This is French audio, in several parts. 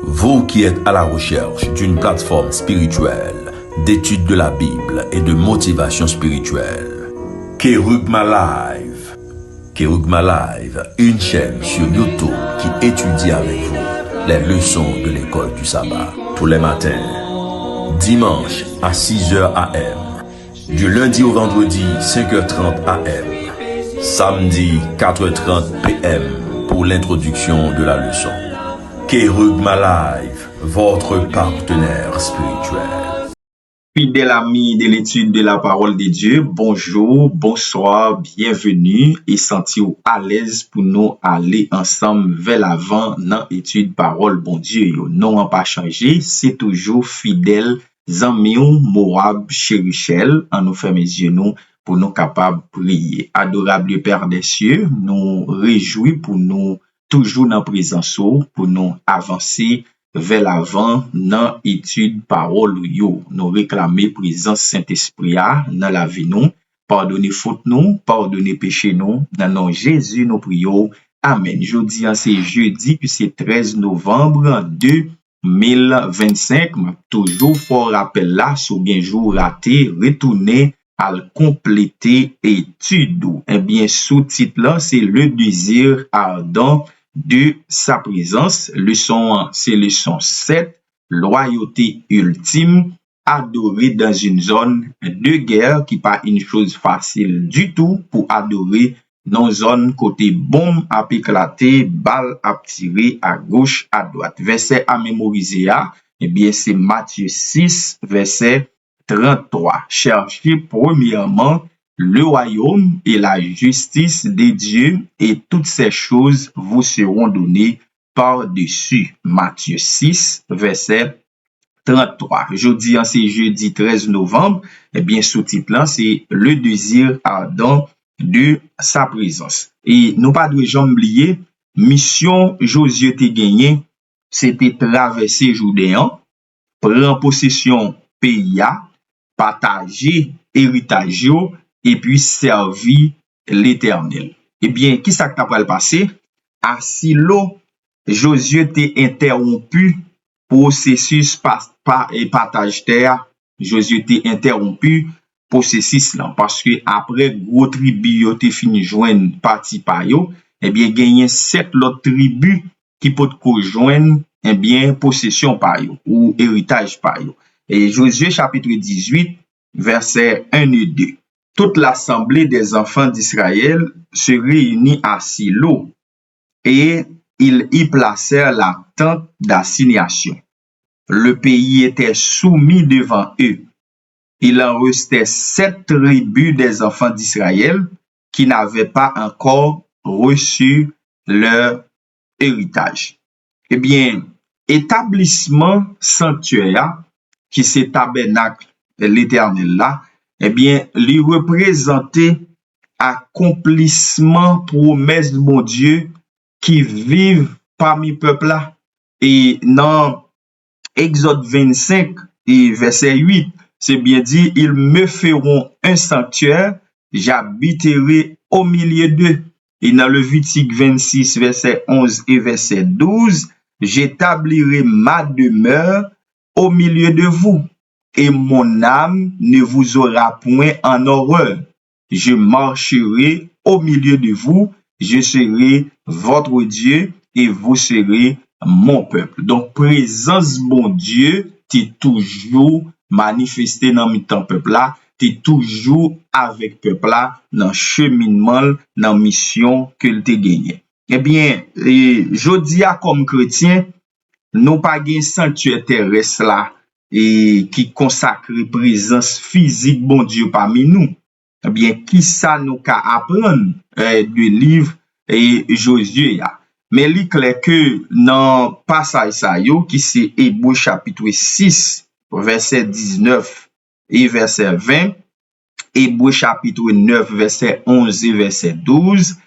Vous qui êtes à la recherche d'une plateforme spirituelle, d'étude de la Bible et de motivation spirituelle, Kerugma Live. Kerugma Live, une chaîne sur YouTube qui étudie avec vous les leçons de l'école du sabbat tous les matins, dimanche à 6h AM, du lundi au vendredi 5h30 AM, samedi 4h30 PM pour l'introduction de la leçon. Kerugma Live, votre partenaire spirituel. Fidèles amis de l'étude de la parole de Dieu, bonjour, bonsoir, bienvenue et sentez-vous à l'aise pour nous aller ensemble vers l'avant dans l'étude parole bon Dieu. Non n'a pas changé, c'est toujours fidèle Zamiou Moab Chérichel en nous fait mes yeux nous pour nous capables de prier. Adorable Père des cieux, nous réjouis pour nous toujours dans présence pour nous avancer vers l'avant dans étude parole yo. Nous réclamer présence Saint-Esprit dans la vie nous, pardonner faute nous, pardonner péché nous, dans nom Jésus nous prions. Amen. Jeudi c'est jeudi puis c'est 13 novembre 2025. Toujours fort rappel là, sous bien jour raté, retourner à compléter étude. Eh bien, sous-titre là, c'est le désir ardent de sa présence. Leçon, c'est leçon 7, loyauté ultime, adorer dans une zone de guerre qui pas une chose facile du tout pour adorer dans une zone côté bombe à éclater, balle à tirer à gauche, à droite. Verset à mémoriser, eh bien, c'est Matthieu 6, verset 33. Cherchez premièrement le royaume et la justice de Dieu et toutes ces choses vous seront données par-dessus. Matthieu 6, verset 33. Jeudi, c'est jeudi 13 novembre. Eh bien, sous-titre là, c'est le désir ardent de sa présence. Et nous pas de jamais oublier, mission Josué te gagné, c'était traverser Jourdain, prendre possession pays, partager héritage et puis servir l'Éternel. Eh bien, qui ça t'a pas passé? À Silo, Josué t'est interrompu processus et partage terre. Josué t'est interrompu processus là parce que après gros tribu yo t'est fini joindre parti pa yo, eh bien gagné 7 autres tribus qui peut joindre eh bien possession pa yo ou héritage pa yo. Et Josué chapitre 18 verset 1 et 2. Toute l'assemblée des enfants d'Israël se réunit à Silo et ils y placèrent la tente d'assignation. Le pays était soumis devant eux. Il en restait 7 tribus des enfants d'Israël qui n'avaient pas encore reçu leur héritage. Eh bien, établissement sanctuaire qui c'est tabernacle l'Éternel là, eh bien, lui représentait accomplissement promesse de mon Dieu qui vivent parmi peuple là. Et dans Exode 25 et verset 8, c'est bien dit, ils me feront un sanctuaire, j'habiterai au milieu d'eux. Et dans Lévitique 26 verset 11 et verset 12, j'établirai ma demeure au milieu de vous. Et mon âme ne vous aura point en horreur. Je marcherai au milieu de vous, je serai votre Dieu et vous serez mon peuple. Donc, présence bon Dieu, t'es toujours manifesté dans le peuple là, t'es toujours avec peuple là, dans cheminement, dans mission que t'es gagné. Eh bien, jodi a comme chrétien, nous pas gain sanctuaire terrestre là, et qui consacre présence physique bon Dieu parmi nous. Eh bien, qui ça nous ka apprendre du livre et Josué ya. Mais il est clair que dans passage ça yo qui c'est Hébreux chapitre 6 verset 19 et verset 20, Hébreux chapitre 9 verset 11 et verset 12,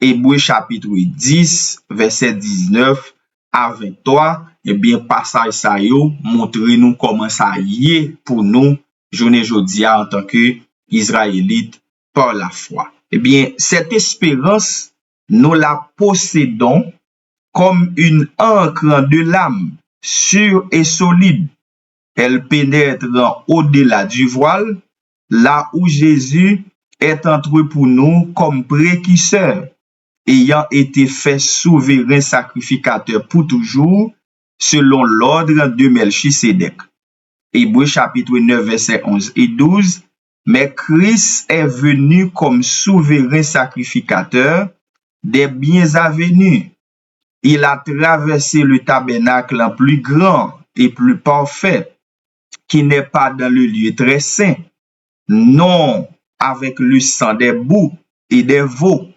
Hébreux chapitre 10 verset 19 à 23, eh bien passage ça yo montre nous comment ça y est pour nous journée jodia en tant que Israélites par la foi. Eh bien cette espérance nous la possédons comme une encre de l'âme sûre et solide. Elle pénètre au-delà du voile, là où Jésus est entré pour nous comme précurseur, ayant été fait souverain sacrificateur pour toujours, selon l'ordre de Melchisédek. Hébreux chapitre 9, versets 11 et 12. Mais Christ est venu comme souverain sacrificateur des biens à venir. Il a traversé le tabernacle plus grand et plus parfait, qui n'est pas dans le lieu très saint, non avec le sang des boucs et des veaux,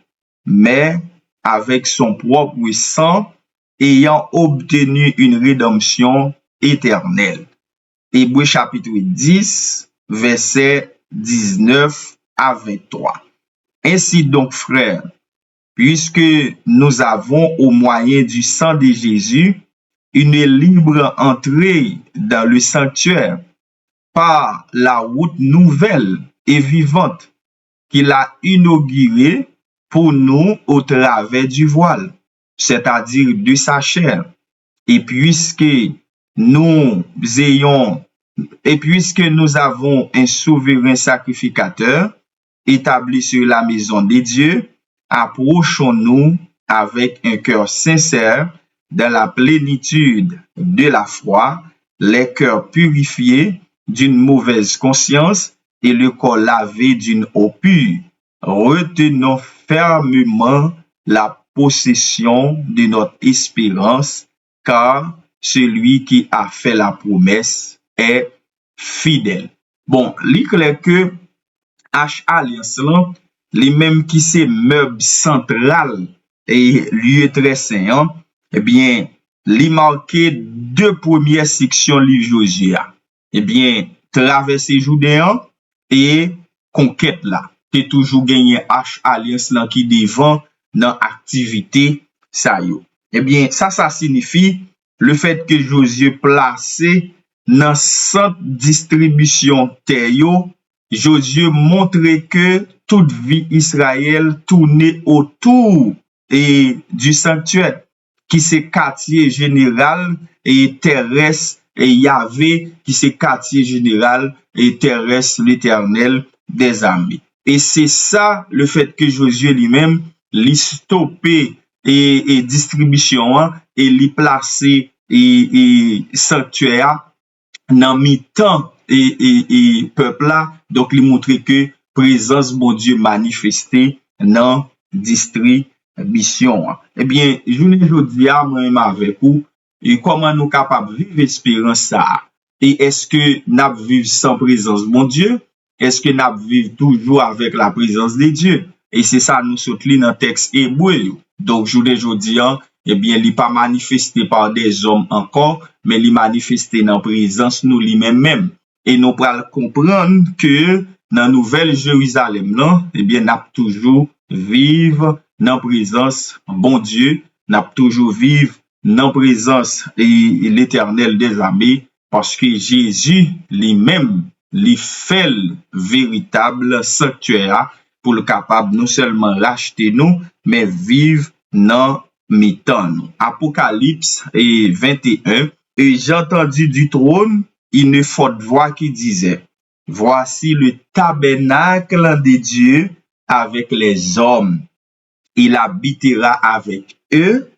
mais avec son propre sang, ayant obtenu une rédemption éternelle. Hébreux chapitre 10, versets 19 à 23. Ainsi donc, frères, puisque nous avons au moyen du sang de Jésus une libre entrée dans le sanctuaire par la route nouvelle et vivante qu'il a inaugurée pour nous au travers du voile, c'est-à-dire de sa chair. Et puisque nous avons un souverain sacrificateur établi sur la maison de Dieu, approchons-nous avec un cœur sincère dans la plénitude de la foi, les cœurs purifiés d'une mauvaise conscience et le corps lavé d'une eau pure. Retenons fermement la possession de notre espérance, car celui qui a fait la promesse est fidèle. Bon, li clair que H Alliance là, les mêmes qui c'est meuble central et lieu très saint, eh bien, li marqué deux premières sections livre Josué. Eh bien, traverser Jourdain et conquête là. Qui toujours gagné H Alliance là qui devant dans activité ça yo. Eh bien, ça signifie le fait que Josué placé dans centre distribution terre yo, Josué montrait que toute vie Israël tournait autour du sanctuaire, qui c'est quartier général et terrestre, et Yahvé, qui c'est quartier général et terrestre, l'Éternel des armées. Et c'est ça le fait que Josué lui-même li stoppé et distribution et li placé et sanctuaire dans mi-temps et peuple là, donc il montre que présence bon Dieu manifestée dans distribution. Eh bien, journée jodi a moi-même avec vous, et comment nous capables vivre espérance ça? Et est-ce que nous vivons sans présence bon Dieu? Est-ce que nous vivons toujours avec la présence de Dieu? Et c'est ça nous soutenons dans le texte hébreu. Donc journée jodi a, eh bien, il n'est pas manifesté par des hommes encore, mais il est manifesté dans la présence nous lui-même. Et nous pourrons comprendre que dans la Nouvelle Jérusalem, là, eh bien, nous toujours vivre dans la présence bon Dieu, nous toujours vivre dans la présence de l'Éternel des armées, parce que Jésus lui-même, lui fait le véritable sanctuaire pour le capable non seulement racheter nous, mais vivre dans mi-temps. Apocalypse 21, et j'ai entendu du trône une forte voix qui disait, voici le tabernacle de Dieu avec les hommes. Il habitera avec eux,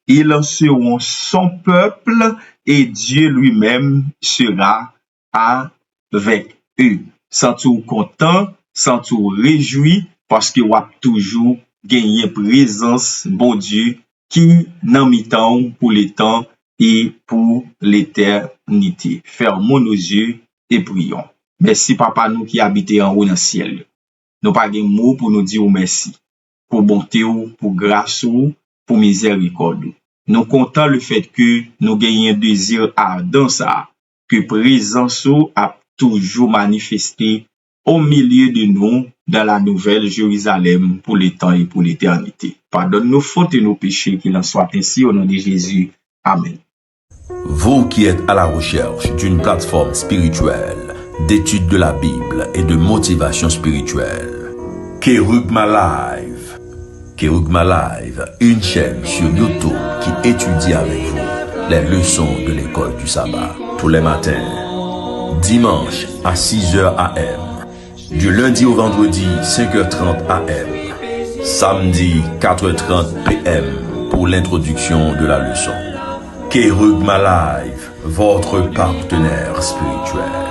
ils seront son peuple et Dieu lui-même sera avec eux. Sans tout content, sans tout réjoui, parce que va toujours gagner présence, bon Dieu, qui n'en mi-temps pour les temps et pour l'éternité. Fermons nos yeux et prions. Merci papa nous qui habitez en haut dans le ciel. Nous pas de mots pour nous dire merci. Pour bonté ou, pour grâce ou, pour miséricorde. Nous comptons le fait que nous gagnons un désir ardent ça, que présence ou a toujours manifesté au milieu de nous dans la nouvelle Jérusalem pour les temps et pour l'éternité. Pardonne nos fautes et nos péchés, qu'il en soit ainsi au nom de Jésus. Amen. Vous qui êtes à la recherche d'une plateforme spirituelle, d'étude de la Bible et de motivation spirituelle, Kerugma Live. Kerugma Live, une chaîne sur YouTube qui étudie avec vous les leçons de l'école du sabbat. Tous les matins, dimanche à 6h AM, du lundi au vendredi 5h30 AM, samedi 4h30 PM pour l'introduction de la leçon. Kerugma Live, votre partenaire spirituel.